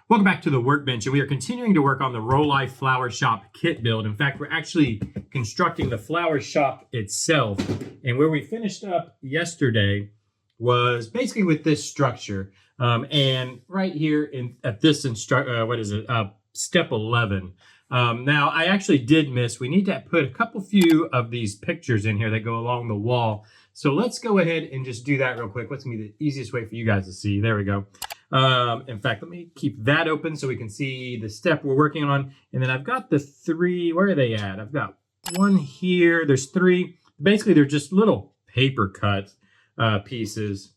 Welcome back to the workbench, and we are continuing to work on the Roli Flower Shop kit build. In fact, we're actually constructing the flower shop itself, and where we finished up yesterday was basically with this structure. And right here at this step 11. Now, I actually did miss. We need to put a few of these pictures in here that go along the wall. So let's go ahead and just do that real quick. What's going to be the easiest way for you guys to see? There we go. In fact, let me keep that open so we can see the step we're working on. And then I've got the three, where are they at? I've got one here, there's three. Basically, they're just little paper cut pieces.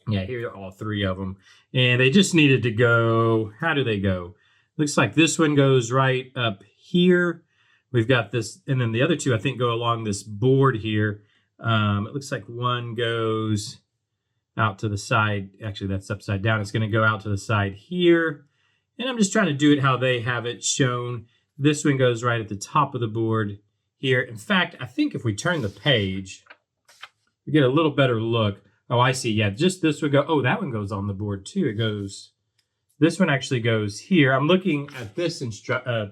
Yeah, here are all three of them. And they just needed to go, how do they go? Looks like this one goes right up here. We've got this, and then the other two, I think, go along this board here. It looks like one goes out to the side. Actually, that's upside down. It's going to go out to the side here. And I'm just trying to do it how they have it shown. This one goes right at the top of the board here. In fact, I think if we turn the page, we get a little better look. Oh, I see. Yeah, just this would go. Oh, that one goes on the board too. It goes, this one actually goes here. I'm looking at this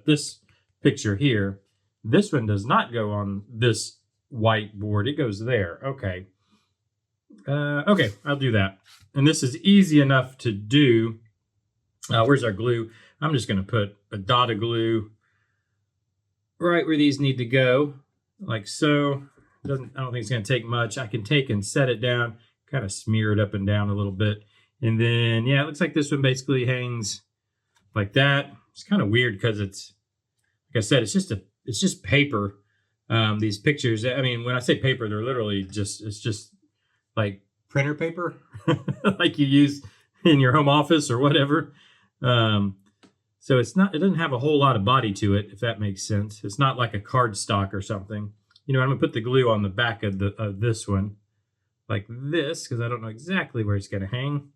this picture here. This one does not go on this white board. It goes there. Okay. Okay, I'll do that. And this is easy enough to do. Where's our glue? I'm just going to put a dot of glue right where these need to go, like so. I don't think it's going to take much. I can take and set it down, kind of smear it up and down a little bit. And then, yeah, it looks like this one basically hangs like that. It's kind of weird because it's, like I said, it's just paper. These pictures, I mean, when I say paper, they're literally it's just like printer paper, like you use in your home office or whatever. So it doesn't have a whole lot of body to it, if that makes sense. It's not like a cardstock or something. You know, I'm gonna put the glue on the back of this one, like this, because I don't know exactly where it's gonna hang.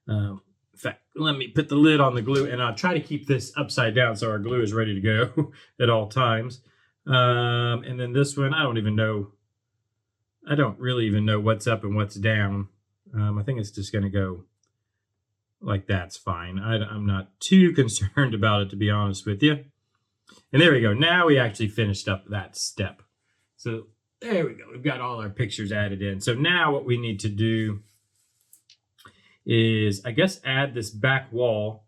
In fact, let me put the lid on the glue, and I'll try to keep this upside down so our glue is ready to go at all times. And then this one, I don't really even know what's up and what's down. I think it's just going to go like that's fine. I'm not too concerned about it, to be honest with you. And there we go. Now we actually finished up that step. So there we go. We've got all our pictures added in. So now what we need to do is, I guess, add this back wall.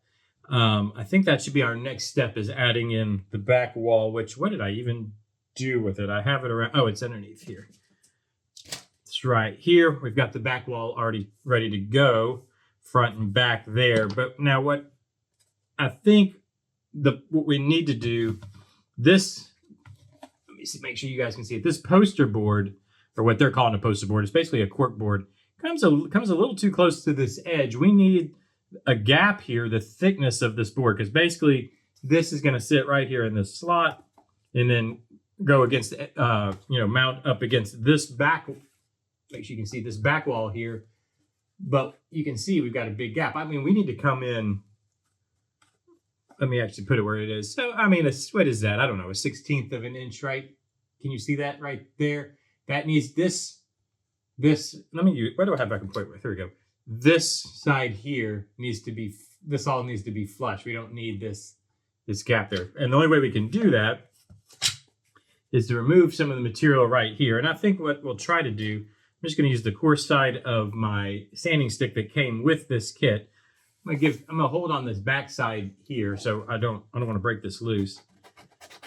I think that should be our next step, is adding in the back wall, which, what did I even do with it? I have it around, oh, it's underneath here. It's right here. We've got the back wall already ready to go, front and back there. But now what I think what we need to do, this, let me see, make sure you guys can see it. This poster board, or what they're calling a poster board, is basically a cork board, comes a little too close to this edge. We need a gap here, the thickness of this board, because basically this is going to sit right here in this slot and then go against, mount up against this back. Make sure you can see this back wall here, but you can see we've got a big gap. I mean, we need to come in. Let me actually put it where it is. So, I mean, what is that? I don't know, a 1/16 of an inch, right? Can you see that right there? That needs this, where do I have back and point with? Here we go. This side here needs to be, this all needs to be flush. We don't need this gap there. And the only way we can do that is to remove some of the material right here. And I think what we'll try to do, I'm just going to use the coarse side of my sanding stick that came with this kit. I'm gonna hold on this back side here, so I don't want to break this loose.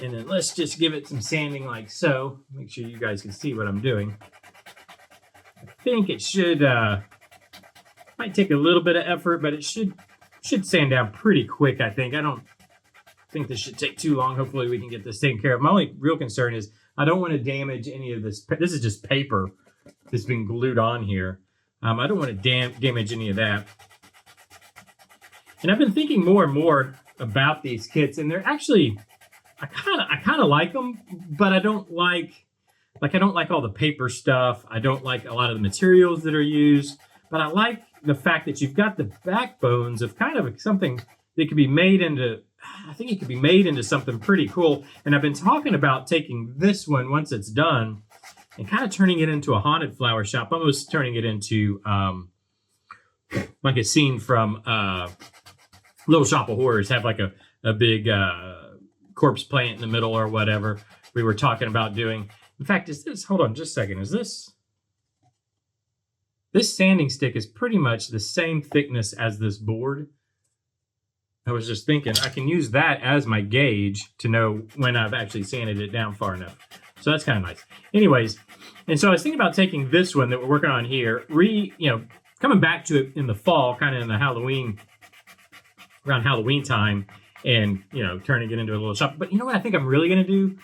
And then let's just give it some sanding like so. Make sure you guys can see what I'm doing. I think it should might take a little bit of effort, but it should sand down pretty quick, I think. I don't think this should take too long. Hopefully we can get this taken care of. My only real concern is I don't want to damage any of this. This is just paper that's been glued on here. I don't want to damage any of that. And I've been thinking more and more about these kits, and they're actually, I kind of like them, but I don't like all the paper stuff. I don't like a lot of the materials that are used, but I like the fact that you've got the backbones of kind of something that could be made into, I think it could be made into something pretty cool. And I've been talking about taking this one once it's done and kind of turning it into a haunted flower shop, almost turning it into like a scene from Little Shop of Horrors have like a big corpse plant in the middle or whatever we were talking about doing. In fact, is this, hold on just a second, is this sanding stick is pretty much the same thickness as this board. I was just thinking I can use that as my gauge to know when I've actually sanded it down far enough. So that's kind of nice. Anyways, and so I was thinking about taking this one that we're working on here, coming back to it in the fall, kind of in the around Halloween time, and turning it into a little shop. But you know what I think I'm really going to do?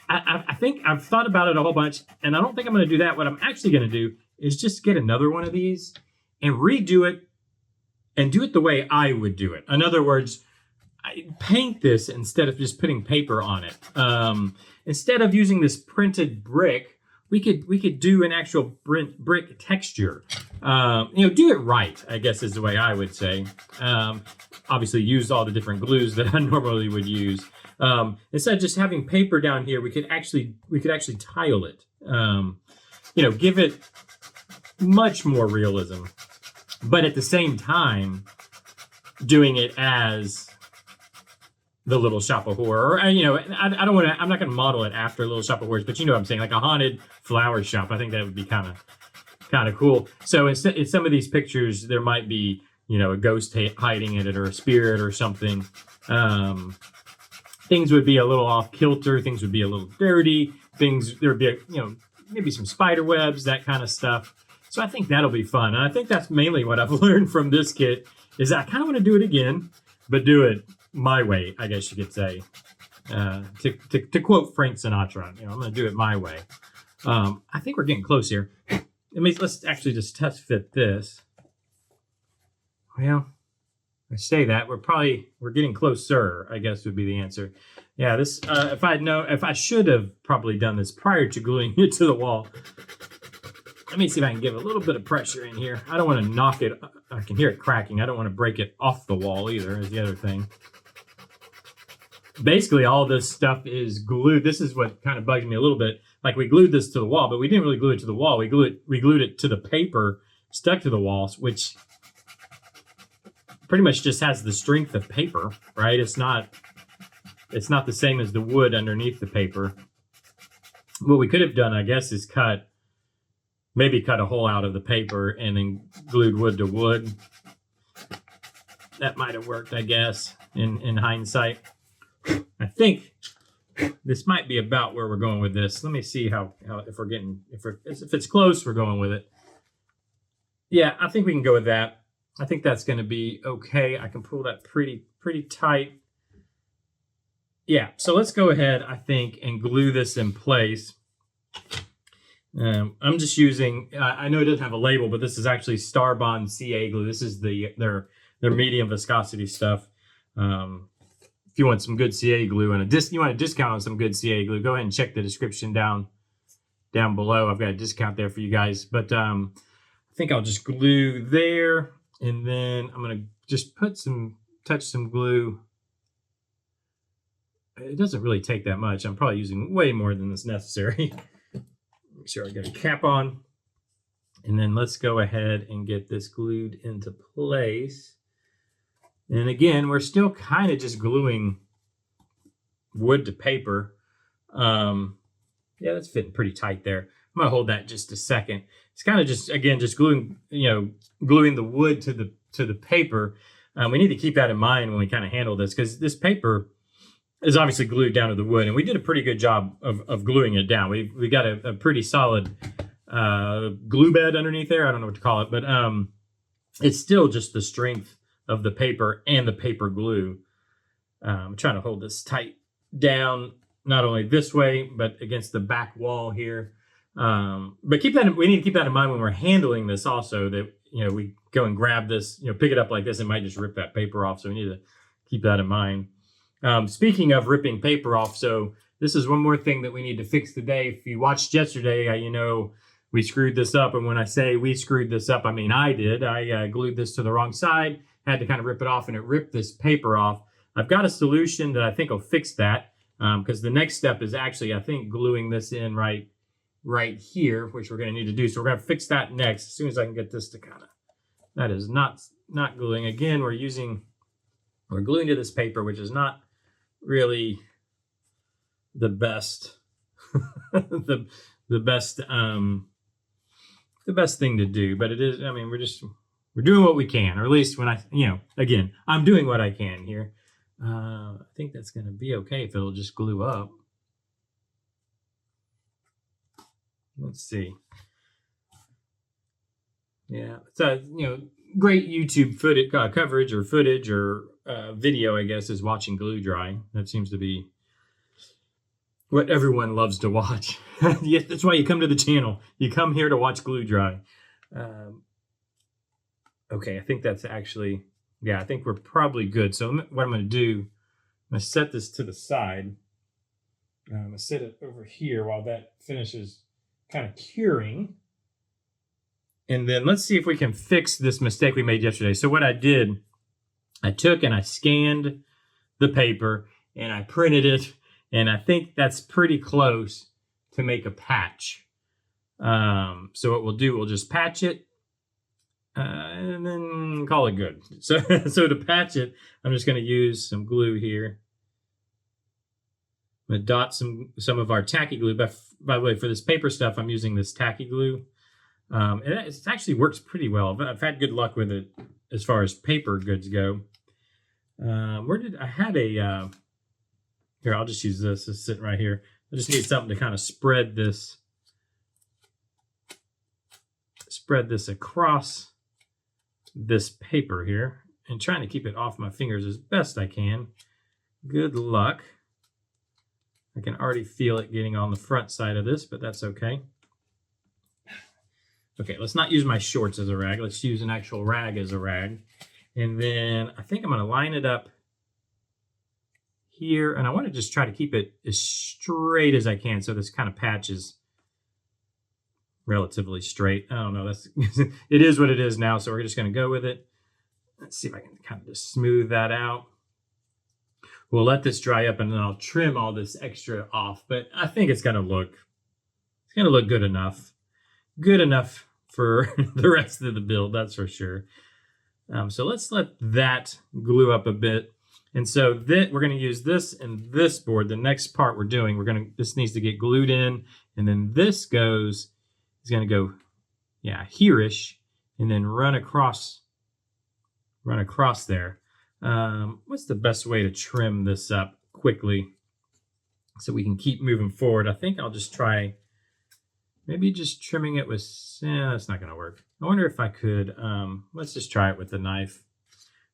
I think I've thought about it a whole bunch, and I don't think I'm going to do that. What I'm actually going to do is just get another one of these and redo it and do it the way I would do it. In other words, I paint this instead of just putting paper on it. Instead of using this printed brick, we could do an actual brick texture. Do it right, I guess is the way I would say. Obviously use all the different glues that I normally would use. Instead of just having paper down here, we could actually tile it. Give it much more realism, but at the same time, doing it as the Little Shop of Horror. I don't want to. I'm not going to model it after Little Shop of Horrors, but you know what I'm saying, like a haunted flower shop. I think that would be kind of cool. So in some of these pictures, there might be a ghost hiding in it or a spirit or something. Things would be a little off kilter. Things would be a little dirty. There would be maybe some spider webs, that kind of stuff. So I think that'll be fun. And I think that's mainly what I've learned from this kit is I kind of want to do it again, but do it my way, I guess you could say. To quote Frank Sinatra, I'm going to do it my way. I think we're getting close here. Let's actually just test fit this. Well, I say that we're getting closer, I guess would be the answer. Yeah, this if I should have probably done this prior to gluing it to the wall. Let me see if I can give a little bit of pressure in here. I don't want to knock it. I can hear it cracking. I don't want to break it off the wall either, is the other thing. Basically, all this stuff is glued. This is what kind of bugs me a little bit. Like we glued this to the wall, but we didn't really glue it to the wall. We glued it to the paper stuck to the walls, which pretty much just has the strength of paper, right? It's not the same as the wood underneath the paper. What we could have done, I guess, is maybe cut a hole out of the paper and then glued wood to wood. That might have worked, I guess, in hindsight. I think this might be about where we're going with this. Let me see if it's close, we're going with it. Yeah, I think we can go with that. I think that's going to be okay. I can pull that pretty tight. Yeah, so let's go ahead, I think, and glue this in place. I'm just using, I know it doesn't have a label, but this is actually Starbond CA glue. This is their medium viscosity stuff. If you want some good CA glue and you want a discount on some good CA glue, go ahead and check the description down below. I've got a discount there for you guys. But I think I'll just glue there, and then I'm gonna just touch some glue. It doesn't really take that much. I'm probably using way more than is necessary. Make sure I get a cap on. And then let's go ahead and get this glued into place. And again, we're still kind of just gluing wood to paper. Yeah, that's fitting pretty tight there. I'm gonna hold that just a second. It's kind of just, again, just gluing the wood to the paper. We need to keep that in mind when we kind of handle this, because this paper is obviously glued down to the wood, and we did a pretty good job of gluing it down. We got a pretty solid glue bed underneath there. I don't know what to call it, but it's still just the strength of the paper and the paper glue. I'm trying to hold this tight down, not only this way, but against the back wall here. But we need to keep that in mind when we're handling this also, that, we go and grab this, pick it up like this, it might just rip that paper off. So we need to keep that in mind. Speaking of ripping paper off, so this is one more thing that we need to fix today. If you watched yesterday, we screwed this up. And when I say we screwed this up, I mean I did. I glued this to the wrong side, had to kind of rip it off, and it ripped this paper off. I've got a solution that I think will fix that, because the next step is actually, I think, gluing this in right here, which we're going to need to do. So we're going to fix that next, as soon as I can get this to that is not gluing. Again, we're using We're gluing to this paper, which is not really the best, the best, the best thing to do, but it is. I mean, we're doing what we can, or at least when again, I'm doing what I can here. I think that's going to be okay if it'll just glue up. Let's see. Yeah, so great YouTube footage coverage or footage or video, I guess, is watching glue dry. That seems to be what everyone loves to watch. Yeah, that's why you come to the channel. You come here to watch glue dry. Okay, I think that's actually, yeah, I think we're probably good. So what I'm going to do, I'm going to set this to the side. I'm going to set it over here while that finishes kind of curing. And then let's see if we can fix this mistake we made yesterday. So what I did, I took and I scanned the paper and I printed it. And I think that's pretty close to make a patch. So what we'll do, we'll just patch it and then call it good. So to patch it, I'm just going to use some glue here. I'm going to dot some of our tacky glue. By the way, for this paper stuff, I'm using this tacky glue. It actually works pretty well. I've had good luck with it as far as paper goods go. Here, I'll just use this. It's sitting right here. I just need something to kind of spread this across this paper here, and trying to keep it off my fingers as best I can. Good luck. I can already feel it getting on the front side of this, but that's okay. Okay, let's not use my shorts as a rag. Let's use an actual rag as a rag. And then I think I'm going to line it up here, and I want to just try to keep it as straight as I can, so this kind of patch is relatively straight. I don't know, that's it is what it is now, so we're just going to go with it. Let's see if I can kind of just smooth that out. We'll let this dry up, and then I'll trim all this extra off, but I think it's going to look good enough. Good enough for the rest of the build, that's for sure. So let's let that glue up a bit. And so we're going to use this and this board. The next part we're doing, this needs to get glued in, and then this is going to go, yeah, here-ish, and then run across there. What's the best way to trim this up quickly so we can keep moving forward? I think I'll just try maybe just trimming it with, that's not going to work. I wonder if I could, let's just try it with the knife,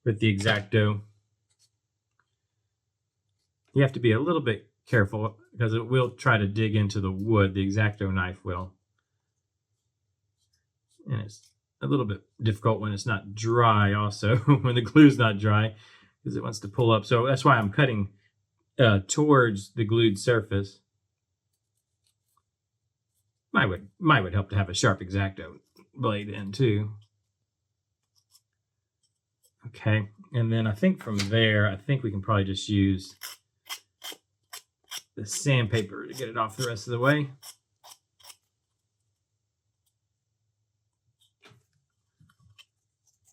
with the X-Acto. You have to be a little bit careful because it will try to dig into the wood. The X-Acto knife will. And it's a little bit difficult when it's not dry also, when the glue's not dry, because it wants to pull up. So that's why I'm cutting towards the glued surface. Might would help to have a sharp X-Acto blade in too. Okay, and then I think from there, I think we can probably just use the sandpaper to get it off the rest of the way.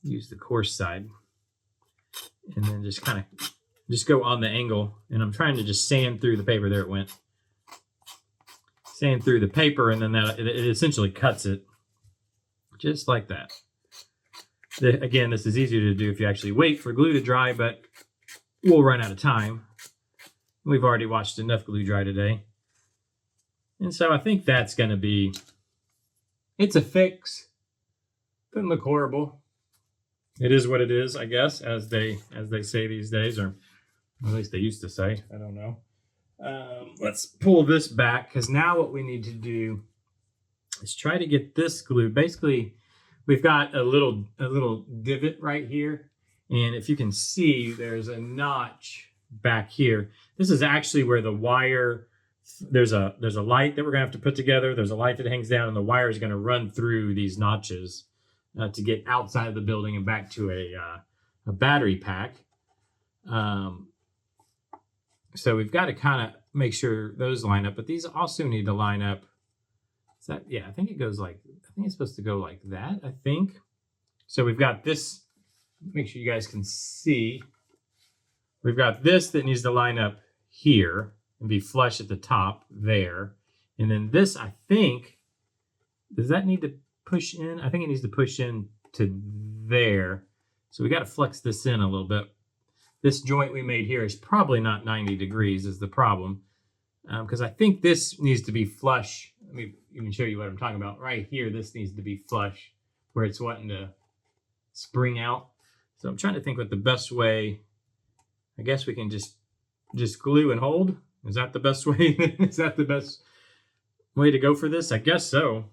Use the coarse side, and then just kind of go on the angle, and I'm trying to just sand through the paper. There it went. Sand through the paper, and then it essentially cuts it just like that. Again, this is easier to do if you actually wait for glue to dry, but we'll run out of time. We've already watched enough glue dry today. And so I think that's going to be, it's a fix. Doesn't look horrible. It is what it is, I guess, as they say these days, or at least they used to say. I don't know. Let's pull this back, because now what we need to do is try to get this glue. Basically, we've got a little divot right here, and if you can see, there's a notch back here. This is actually where the wire, there's a light that we're gonna have to put together. There's a light that hangs down, and the wire is gonna run through these notches to get outside of the building and back to a battery pack. So we've got to kind of make sure those line up, but these also need to line up. Is that, yeah, I think it goes like, I think it's supposed to go like that, I think. So we've got this, make sure you guys can see. We've got this that needs to line up here and be flush at the top there. And then this, I think, does that need to push in? I think it needs to push in to there. So we got to flex this in a little bit. This joint we made here is probably not 90 degrees is the problem. Because I think this needs to be flush. Let me even show you what I'm talking about. Right here, this needs to be flush where it's wanting to spring out. So I'm trying to think what the best way. I guess we can just glue and hold. Is that the best way? Is that the best way to go for this? I guess so.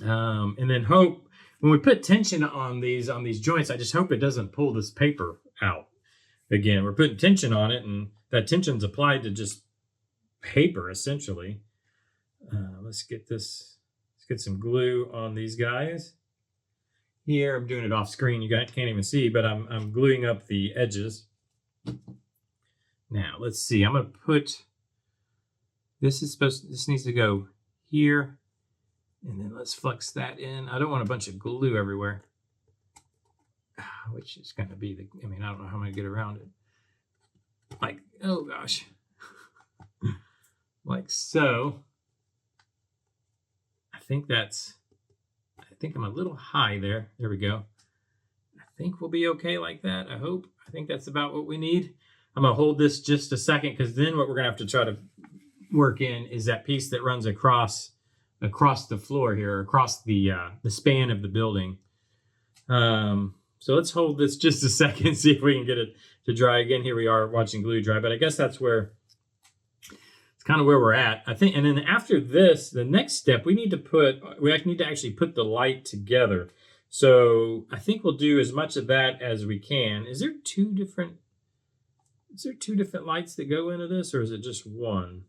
And then hope when we put tension on these joints, I just hope it doesn't pull this paper out. Again, we're putting tension on it, and that tension's applied to just paper essentially. Let's get some glue on these guys. Here, I'm doing it off screen. You guys can't even see, but I'm gluing up the edges. Now, let's see. I'm going to put, this needs to go here, and then let's flex that in. I don't want a bunch of glue everywhere, which is going to be I don't know how I'm going to get around it. Like, oh gosh. Like so. I think I'm a little high there. There we go. I think we'll be okay like that. I hope. I think that's about what we need. I'm going to hold this just a second, because then what we're going to have to try to work in is that piece that runs across the floor here, across the span of the building. So let's hold this just a second, see if we can get it to dry. Again, here we are watching glue dry, but I guess it's kind of where we're at, I think. And then after this, the next step, we need to actually put the light together. So I think we'll do as much of that as we can. Is there two different lights that go into this, or is it just one?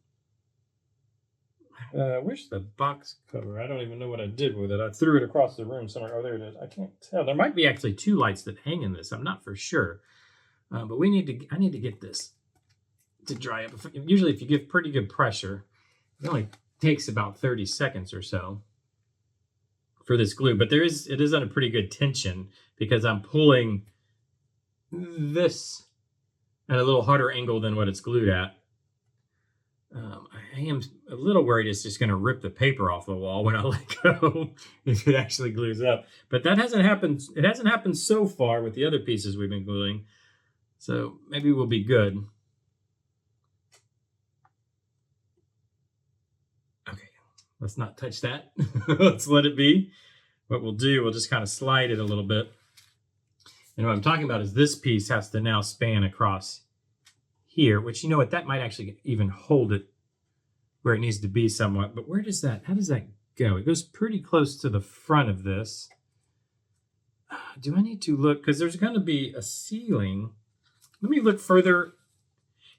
Where's the box cover? I don't even know what I did with it. I threw it across the room somewhere. Oh, there it is. I can't tell. There might be actually two lights that hang in this. I'm not for sure. But I need to get this to dry up. Usually if you give pretty good pressure, it only takes about 30 seconds or so for this glue. But it is under pretty good tension, because I'm pulling this at a little harder angle than what it's glued at. I am a little worried it's just going to rip the paper off the wall when I let go if it actually glues up. But that hasn't happened. It hasn't happened so far with the other pieces we've been gluing. So maybe we'll be good. Okay, let's not touch that. Let's let it be. What we'll do, we'll just kind of slide it a little bit. And what I'm talking about is this piece has to now span across here, which, you know what, that might actually even hold it where it needs to be somewhat. But how does that go? It goes pretty close to the front of this. Do I need to look? Because there's going to be a ceiling. Let me look further.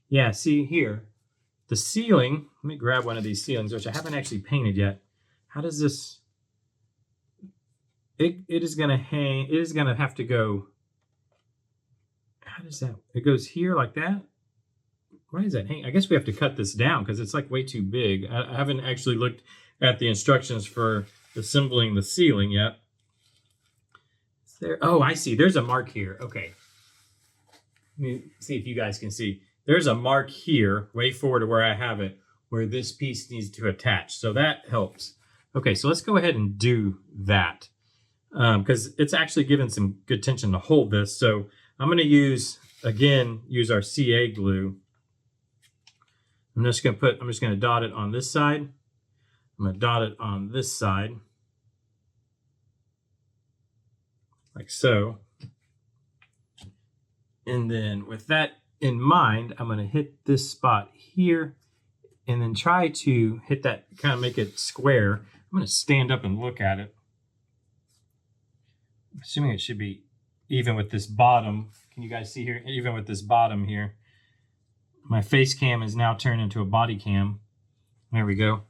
Yeah, see here. The ceiling, let me grab one of these ceilings, which I haven't actually painted yet. How does this, it is going to hang, it is going to have to go, how does that, it goes here like that? Why does that hang? I guess we have to cut this down because it's like way too big. I haven't actually looked at the instructions for assembling the ceiling yet. Is there, oh, I see. There's a mark here. Okay. Let me see if you guys can see. There's a mark here, way forward to where I have it, where this piece needs to attach. So that helps. Okay, so let's go ahead and do that because it's actually given some good tension to hold this. So I'm going to use our CA glue. I'm just going to dot it on this side. I'm going to dot it on this side, like so. And then with that in mind, I'm going to hit this spot here and then try to hit that, kind of make it square. I'm going to stand up and look at it. I'm assuming it should be even with this bottom. Can you guys see here? Even with this bottom here. My face cam is now turned into a body cam. There we go.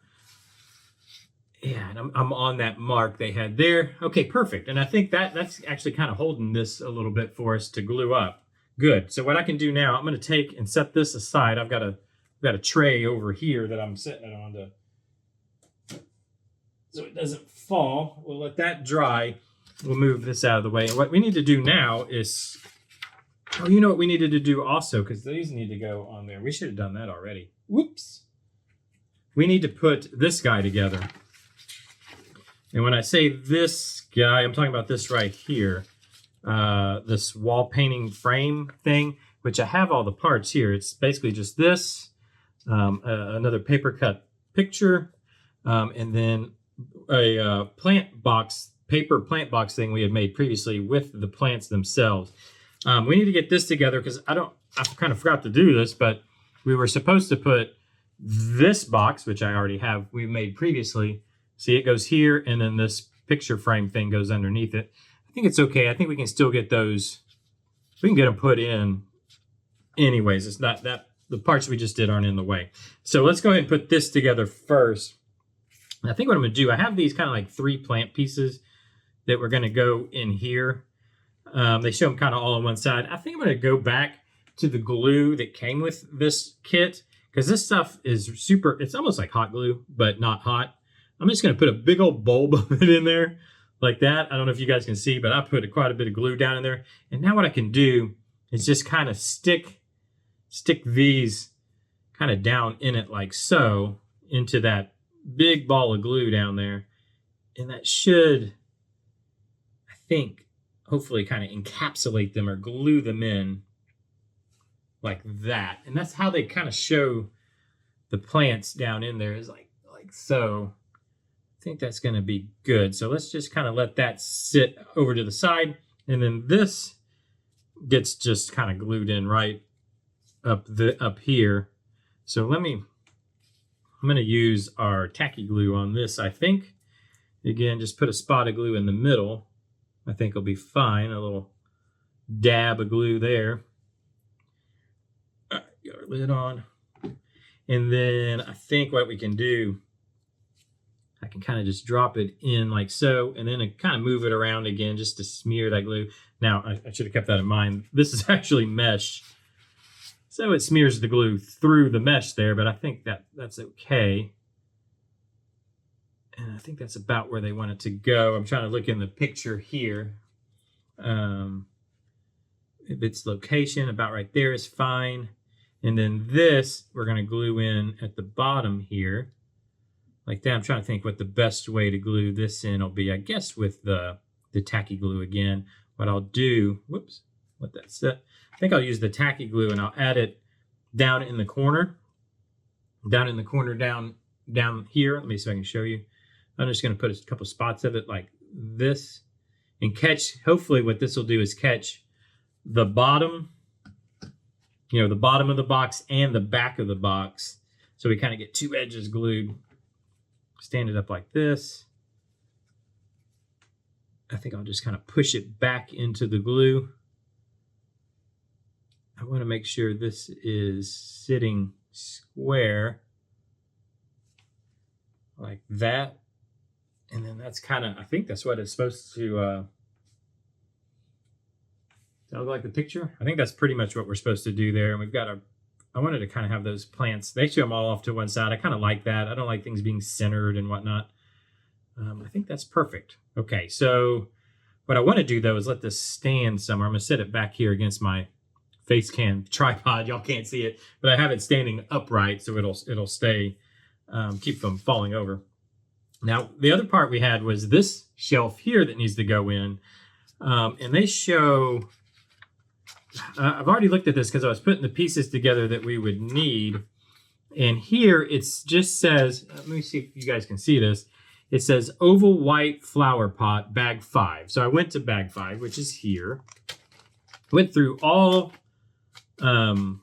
Yeah, and I'm on that mark they had there. Okay, perfect. And I think that's actually kind of holding this a little bit for us to glue up. Good. So what I can do now, I'm going to take and set this aside. I've got a tray over here that I'm setting it on so it doesn't fall. We'll let that dry. We'll move this out of the way. And what we need to do now is Oh, you know what we needed to do also, because these need to go on there. We should have done that already. Whoops. We need to put this guy together. And when I say this guy, I'm talking about this right here. This wall painting frame thing, which I have all the parts here. It's basically just this, another paper cut picture, and then a paper plant box thing we had made previously with the plants themselves. We need to get this together because I kind of forgot to do this, but we were supposed to put this box, which I already have, we made previously. See, it goes here, and then this picture frame thing goes underneath it. I think it's okay. I think we can still get those. We can get them put in anyways. It's not that the parts we just did aren't in the way. So let's go ahead and put this together first. And I think what I'm going to do, I have these kind of like 3 plant pieces that we're going to go in here. They show them kind of all on one side. I think I'm going to go back to the glue that came with this kit, because this stuff is super, it's almost like hot glue, but not hot. I'm just going to put a big old bulb of it in there like that. I don't know if you guys can see, but I put quite a bit of glue down in there. And now what I can do is just kind of stick these kind of down in it like so, into that big ball of glue down there. And that should, I think, hopefully kind of encapsulate them or glue them in like that. And that's how they kind of show the plants down in there, is like so. I think that's going to be good. So let's just kind of let that sit over to the side. And then this gets just kind of glued in right up here. So I'm going to use our tacky glue on this, I think. Again, just put a spot of glue in the middle. I think it'll be fine. A little dab of glue there. All right, get our lid on. And then I think what we can do, I can kind of just drop it in like so, and then I kind of move it around again just to smear that glue. Now, I should have kept that in mind. This is actually mesh, so it smears the glue through the mesh there, but I think that's okay. And I think that's about where they want it to go. I'm trying to look in the picture here. If its location about right there is fine. And then this, we're going to glue in at the bottom here. Like that. I'm trying to think what the best way to glue this in will be. I guess with the tacky glue again. What I'll do, whoops, what that's I think I'll use the tacky glue and I'll add it down in the corner. Down here. Let me see if I can show you. I'm just going to put a couple spots of it like this and catch, hopefully what this will do is catch the bottom, the bottom of the box and the back of the box. So we kind of get 2 edges glued. Stand it up like this. I think I'll just kind of push it back into the glue. I want to make sure this is sitting square like that. And then that's kind of, I think that's what it's supposed to, does that look like the picture? I think that's pretty much what we're supposed to do there. And we've got I wanted to kind of have those plants. They show them all off to one side. I kind of like that. I don't like things being centered and whatnot. I think that's perfect. Okay, so what I want to do though is let this stand somewhere. I'm going to set it back here against my face cam tripod. Y'all can't see it, but I have it standing upright so it'll stay, keep from falling over. Now, the other part we had was this shelf here that needs to go in. And they show, I've already looked at this because I was putting the pieces together that we would need. And here it just says, let me see if you guys can see this. It says oval white flower pot, bag 5. So I went to bag 5, which is here. Went through all the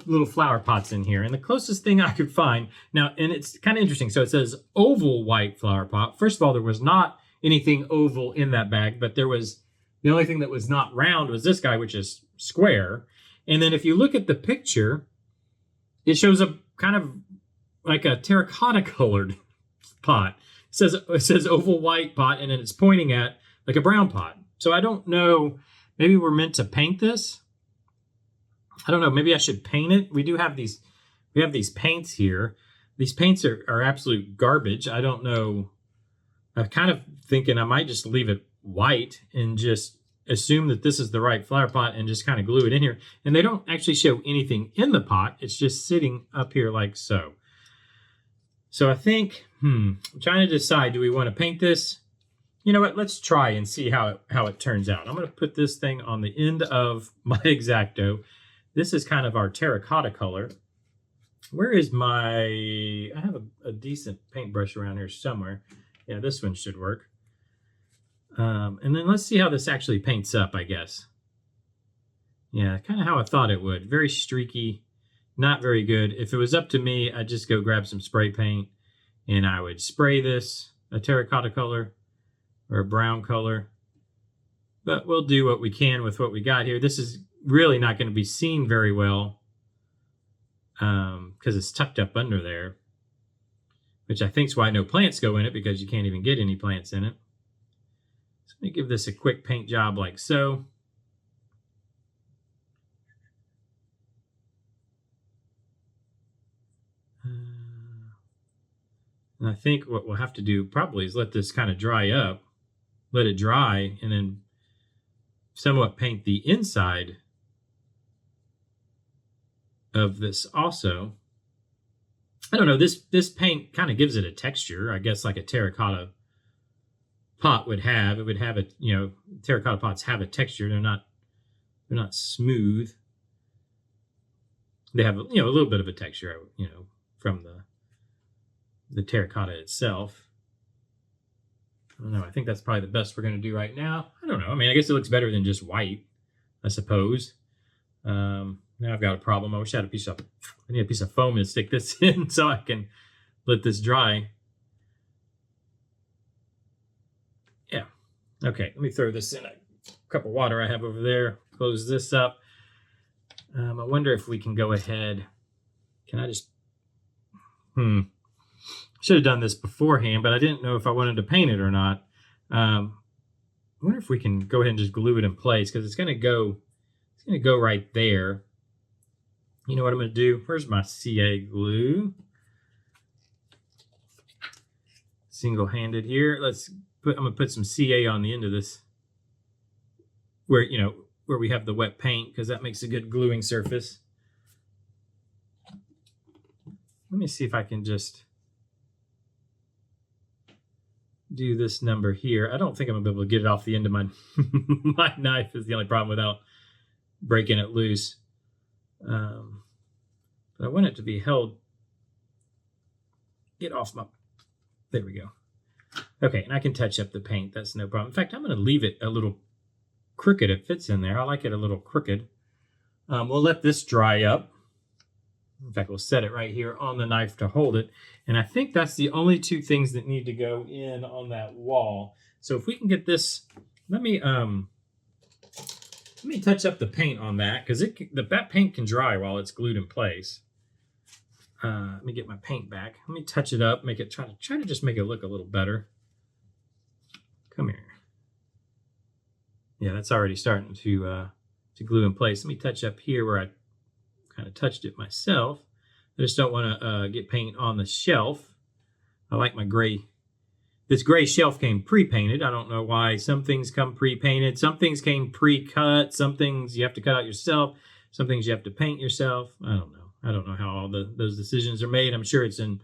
little flower pots in here. And the closest thing I could find, now, and it's kind of interesting. So it says oval white flower pot. First of all, there was not anything oval in that bag, but there was, the only thing that was not round was this guy, which is square. And then if you look at the picture, it shows a kind of like a terracotta colored pot. It says oval white pot, and then it's pointing at like a brown pot. So I don't know, maybe we're meant to paint this. I don't know, maybe I should paint it. We have these paints here. These paints are absolute garbage. I don't know. I'm kind of thinking I might just leave it white and just assume that this is the right flower pot and just kind of glue it in here. And they don't actually show anything in the pot. It's just sitting up here like so. So I think, I'm trying to decide, do we want to paint this? You know what, let's try and see how it turns out. I'm going to put this thing on the end of my X-Acto. This is kind of our terracotta color. Where is I have a decent paintbrush around here somewhere. Yeah, this one should work. And then let's see how this actually paints up, I guess. Yeah, kind of how I thought it would. Very streaky, not very good. If it was up to me, I'd just go grab some spray paint and I would spray this a terracotta color or a brown color. But we'll do what we can with what we got here. This is really not going to be seen very well because it's tucked up under there, which I think is why no plants go in it, because you can't even get any plants in it. So let me give this a quick paint job like so. And I think what we'll have to do probably is let this kind of dry up, let it dry, and then somewhat paint the inside of this also. I don't know, this paint kind of gives it a texture, I guess, like a terracotta pot would have. It would have a, you know, terracotta pots have a texture. They're not smooth. They have, you know, a little bit of a texture, you know, from the terracotta itself. I don't know. I think that's probably the best we're going to do right now. I don't know. I mean, I guess it looks better than just white, I suppose. Now I've got a problem. I wish I had I need a piece of foam to stick this in so I can let this dry. Yeah. Okay, let me throw this in a cup of water I have over there. Close this up. I wonder if we can go ahead. Can I just... Should have done this beforehand, but I didn't know if I wanted to paint it or not. I wonder if we can go ahead and just glue it in place, because it's going to go right there. You know what I'm going to do? Where's my CA glue? Single-handed here. I'm going to put some CA on the end of this, where, you know, where we have the wet paint, because that makes a good gluing surface. Let me see if I can just do this number here. I don't think I'm going to be able to get it off the end of my my knife is the only problem without breaking it loose. But I want it to be held. Get off my... There we go. Okay, and I can touch up the paint. That's no problem. In fact, I'm going to leave it a little crooked. It fits in there. I like it a little crooked. We'll let this dry up. In fact, we'll set it right here on the knife to hold it. And I think that's the only two things that need to go in on that wall. So if we can get this, let me touch up the paint on that, because that paint can dry while it's glued in place. Let me get my paint back. Let me touch it up, make it try to just make it look a little better. Come here. Yeah, that's already starting to glue in place. Let me touch up here where I kind of touched it myself. I just don't want to get paint on the shelf. I like my gray. This gray shelf came pre-painted. I don't know why. Some things come pre-painted. Some things came pre-cut. Some things you have to cut out yourself. Some things you have to paint yourself. I don't know. I don't know how all those decisions are made. I'm sure it's in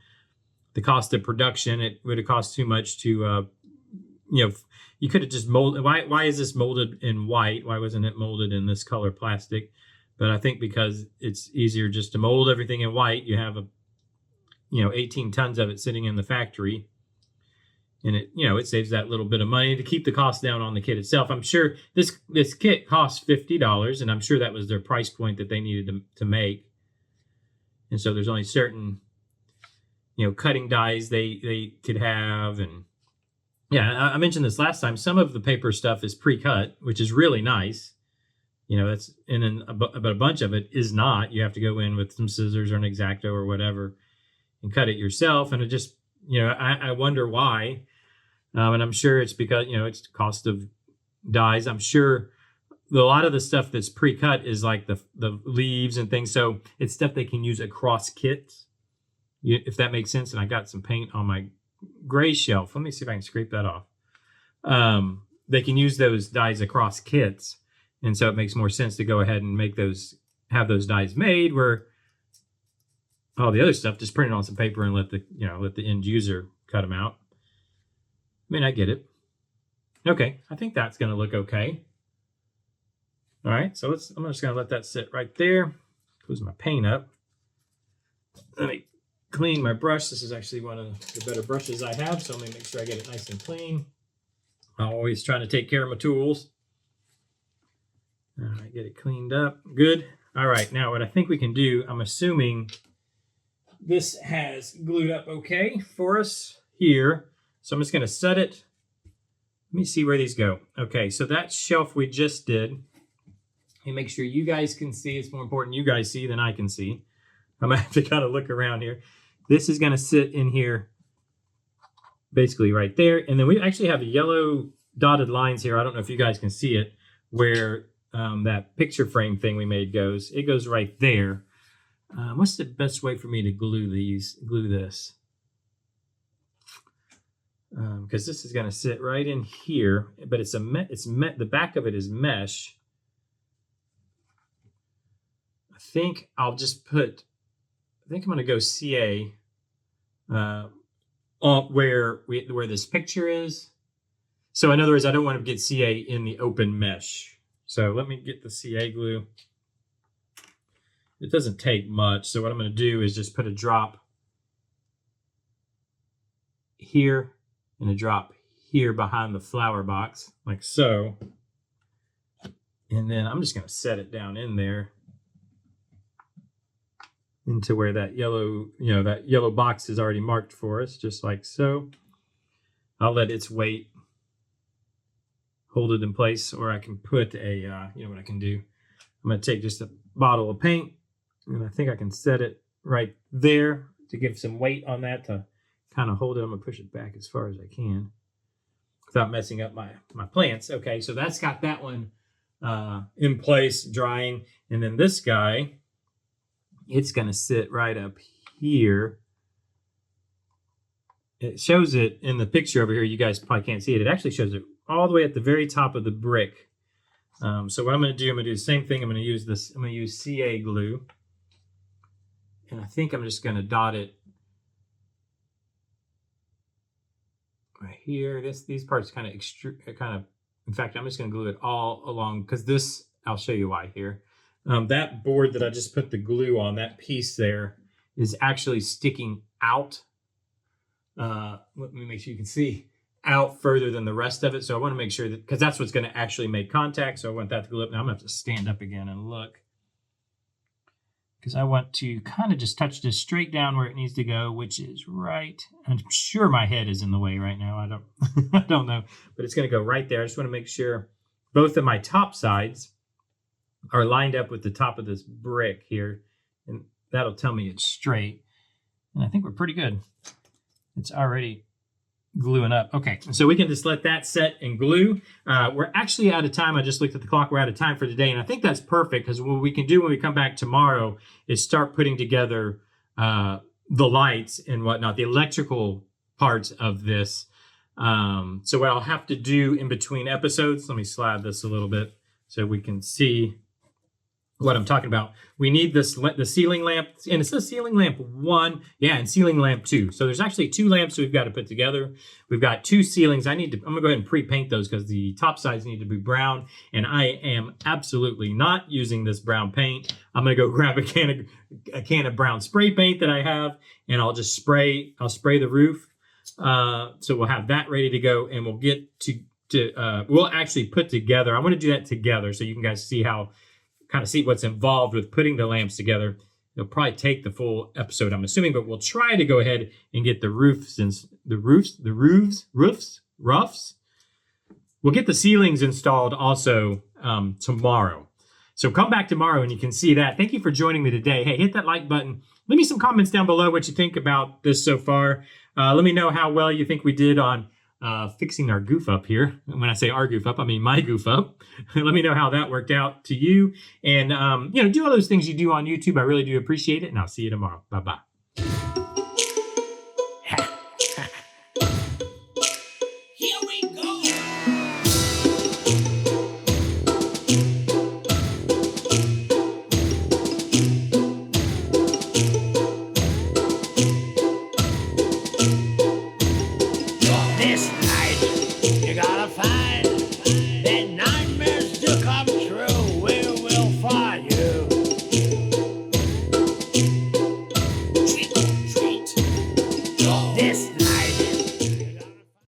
the cost of production. It would have cost too much to, you know, you could have just molded. Why is this molded in white? Why wasn't it molded in this color plastic? But I think because it's easier just to mold everything in white. You have 18 tons of it sitting in the factory. And it saves that little bit of money to keep the cost down on the kit itself. I'm sure this kit costs $50, and I'm sure that was their price point that they needed to make. And so there's only certain, cutting dies they could have. And yeah, I mentioned this last time. Some of the paper stuff is pre-cut, which is really nice. And then but a bunch of it is not. You have to go in with some scissors or an X-Acto or whatever and cut it yourself. And it just, I wonder why. And I'm sure it's because, it's the cost of dyes. I'm sure a lot of the stuff that's pre-cut is like the leaves and things. So it's stuff they can use across kits, if that makes sense. And I got some paint on my gray shelf. Let me see if I can scrape that off. they can use those dies across kits. And so it makes more sense to go ahead and have those dies made where all the other stuff, just print it on some paper and let the end user cut them out. I mean, I get it. Okay, I think that's going to look okay. All right, so I'm just going to let that sit right there. Close my paint up. Let me clean my brush. This is actually one of the better brushes I have, so let me make sure I get it nice and clean. I'm always trying to take care of my tools. All right, get it cleaned up. Good. All right, now what I think we can do, I'm assuming this has glued up okay for us here. So I'm just going to set it. Let me see where these go. Okay, so that shelf we just did. Let me make sure you guys can see. It's more important you guys see than I can see. I'm going to have to kind of look around here. This is going to sit in here basically right there. And then we actually have yellow dotted lines here. I don't know if you guys can see it, where that picture frame thing we made goes. It goes right there. What's the best way for me to glue this? Because this is going to sit right in here, but the back of it is mesh. I think I'm going to go CA where this picture is. So in other words, I don't want to get CA in the open mesh. So let me get the CA glue. It doesn't take much. So what I'm going to do is just put a drop here and a drop here behind the flower box, like so. And then I'm just going to set it down in there into where that yellow box is already marked for us, just like so. I'll let its weight hold it in place, or I can put what I can do. I'm going to take just a bottle of paint, and I think I can set it right there to give some weight on that to kind of hold it. I'm going to push it back as far as I can without messing up my plants. Okay, so that's got that one in place, drying. And then this guy, it's going to sit right up here. It shows it in the picture over here. You guys probably can't see it. It actually shows it all the way at the very top of the brick. So what I'm going to do, I'm going to do the same thing. I'm going to use CA glue. And I think I'm just going to dot it right here. These parts kind of in fact, I'm just going to glue it all along, because this, I'll show you why here. That board that I just put the glue on, that piece there, is actually sticking out. Let me make sure you can see, out further than the rest of it. So I want to make sure that, because that's what's going to actually make contact. So I want that to glue up. Now I'm going to have to stand up again and look, because I want to kind of just touch this straight down where it needs to go, which is right. I'm sure my head is in the way right now. I don't know, but it's going to go right there. I just want to make sure both of my top sides are lined up with the top of this brick here, and that'll tell me it's straight. And I think we're pretty good. It's already gluing up. Okay, so we can just let that set and glue. We're actually out of time. I just looked at the clock. We're out of time for today, and I think that's perfect, because what we can do when we come back tomorrow is start putting together the lights and whatnot, the electrical parts of this. So what I'll have to do in between episodes, let me slide this a little bit so we can see what I'm talking about. We need the ceiling lamp, and it says ceiling lamp 1, and ceiling lamp 2. So there's actually 2 lamps we've got to put together. We've got 2 ceilings. I'm gonna go ahead and pre-paint those, because the top sides need to be brown, and I am absolutely not using this brown paint. I'm gonna go grab a can of brown spray paint that I have, and I'll spray the roof. So we'll have that ready to go, and we'll get we'll actually put together. I want to do that together so you can guys see see what's involved with putting the lamps together. It'll probably take the full episode, I'm assuming, but we'll try to go ahead and get the roofs. We'll get the ceilings installed also tomorrow. So come back tomorrow and you can see that. Thank you for joining me today. Hey, hit that like button. Leave me some comments down below what you think about this so far. Let me know how well you think we did on fixing our goof up here. And when I say our goof up, I mean my goof up. Let me know how that worked out to you. And, do all those things you do on YouTube. I really do appreciate it. And I'll see you tomorrow. Bye-bye. Here we go. a fine